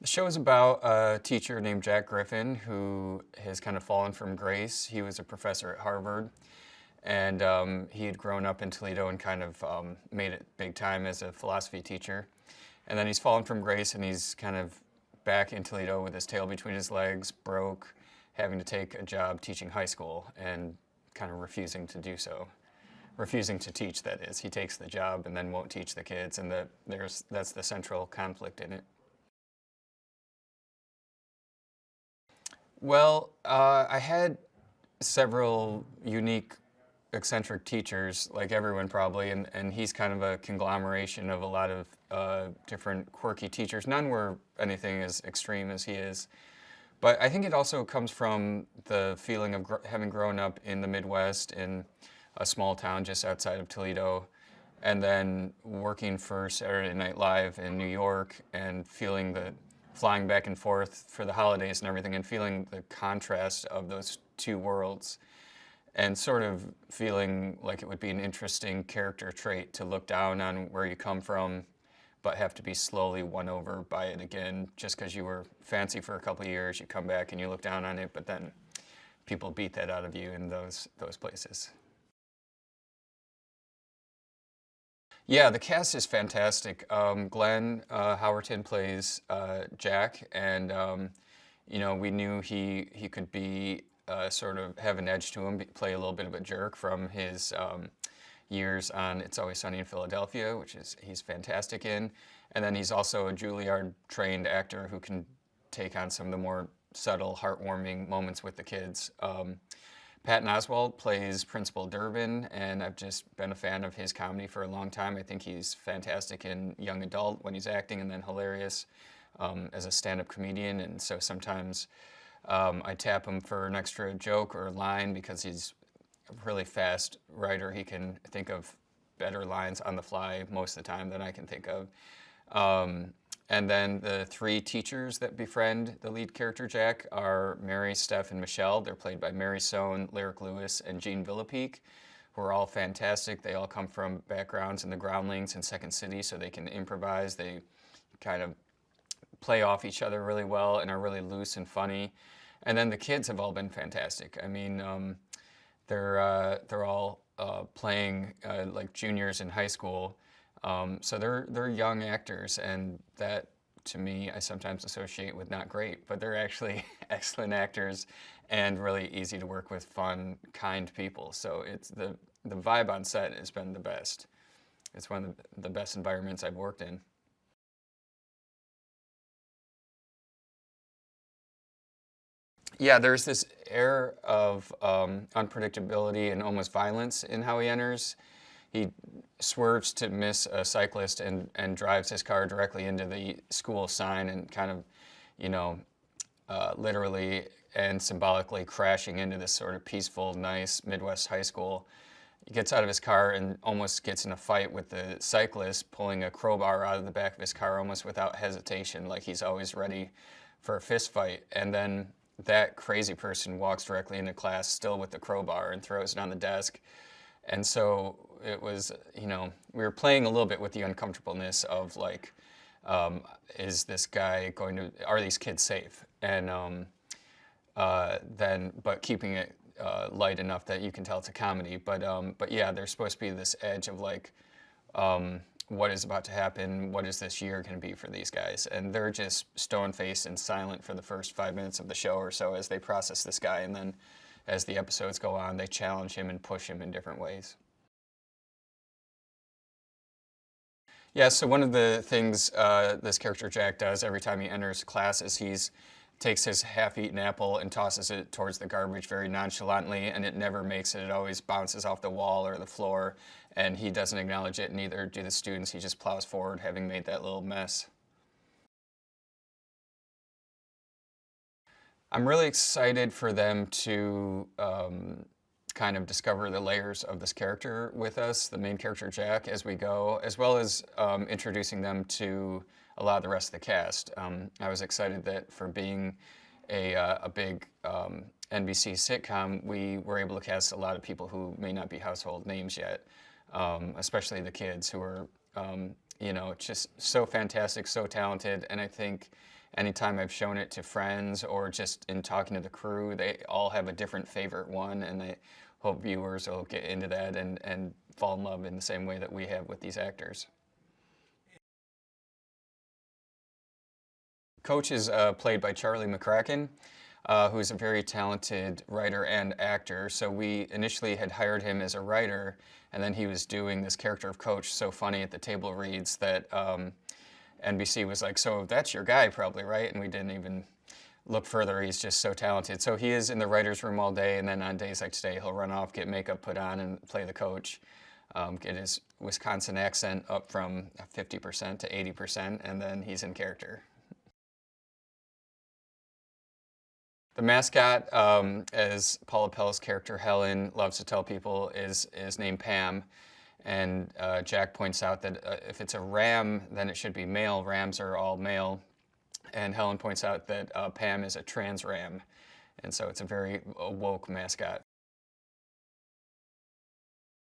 The show is about a teacher named Jack Griffin who has kind of fallen from grace. He was a professor at Harvard, and he had grown up in Toledo and kind of made it big time as a philosophy teacher. And then he's fallen from grace, and he's kind of back in Toledo with his tail between his legs, broke, having to take a job teaching high school, and kind of refusing to do so. Refusing to teach, that is. He takes the job and then won't teach the kids, and that's the central conflict in it. Well, I had several unique, eccentric teachers, like everyone probably, and he's kind of a conglomeration of a lot of different quirky teachers. None were anything as extreme as he is. But I think it also comes from the feeling of having grown up in the Midwest in a small town just outside of Toledo, and then working for Saturday Night Live in New York and feeling the flying back and forth for the holidays and everything, and feeling the contrast of those two worlds, and sort of feeling like it would be an interesting character trait to look down on where you come from, but have to be slowly won over by it again. Just because you were fancy for a couple of years, you come back and you look down on it, but then people beat that out of you in those places. Yeah, the cast is fantastic. Glenn Howerton plays Jack, and we knew he could be sort of have an edge to him, play a little bit of a jerk from his years on It's Always Sunny in Philadelphia, which he's fantastic in. And then he's also a Juilliard-trained actor who can take on some of the more subtle, heartwarming moments with the kids. Patton Oswalt plays Principal Durbin, and I've just been a fan of his comedy for a long time. I think he's fantastic in young adult when he's acting, and then hilarious as a stand-up comedian. And so sometimes I tap him for an extra joke or line because he's a really fast writer. He can think of better lines on the fly most of the time than I can think of. And then the three teachers that befriend the lead character, Jack, are Mary, Steph, and Michelle. They're played by Mary Sohn, Lyric Lewis, and Jean Villepique, who are all fantastic. They all come from backgrounds in the Groundlings and Second City, so they can improvise. They kind of play off each other really well and are really loose and funny. And then the kids have all been fantastic. I mean, they're all playing like juniors in high school. So they're young actors, and that, to me, I sometimes associate with not great, but they're actually excellent actors and really easy to work with, fun, kind people. So it's the vibe on set has been the best. It's one of the best environments I've worked in. Yeah, there's this air of unpredictability and almost violence in how he enters. He swerves to miss a cyclist and drives his car directly into the school sign and kind of, literally and symbolically crashing into this sort of peaceful, nice Midwest high school. He gets out of his car and almost gets in a fight with the cyclist, pulling a crowbar out of the back of his car almost without hesitation, like he's always ready for a fist fight. And then that crazy person walks directly into class, still with the crowbar, and throws it on the desk. And so it was, we were playing a little bit with the uncomfortableness of like, is this guy going to, are these kids safe? And but keeping it light enough that you can tell it's a comedy. But yeah, there's supposed to be this edge of like, what is about to happen? What is this year going to be for these guys? And they're just stone-faced and silent for the first 5 minutes of the show or so as they process this guy. And then as the episodes go on, they challenge him and push him in different ways. Yeah, so one of the things this character Jack does every time he enters class is takes his half-eaten apple and tosses it towards the garbage very nonchalantly, and it never makes it. It always bounces off the wall or the floor, and he doesn't acknowledge it, neither do the students. He just plows forward, having made that little mess. I'm really excited for them to kind of discover the layers of this character with us, the main character Jack, as we go, as well as introducing them to a lot of the rest of the cast. I was excited that for being a big NBC sitcom, we were able to cast a lot of people who may not be household names yet, especially the kids who are, just so fantastic, so talented, and I think anytime I've shown it to friends or just in talking to the crew, they all have a different favorite one, and I hope viewers will get into that and fall in love in the same way that we have with these actors. Coach is played by Charlie McCracken, who's a very talented writer and actor. So we initially had hired him as a writer, and then he was doing this character of Coach so funny at the table reads that NBC was like, so that's your guy probably, right? And we didn't even look further. He's just so talented. So he is in the writer's room all day, and then on days like today, he'll run off, get makeup put on, and play the coach. Get his Wisconsin accent up from 50% to 80%, and then he's in character. The mascot, as Paula Pell's character Helen loves to tell people, is named Pam. And Jack points out that if it's a ram, then it should be male. Rams are all male. And Helen points out that Pam is a trans ram. And so it's a very woke mascot.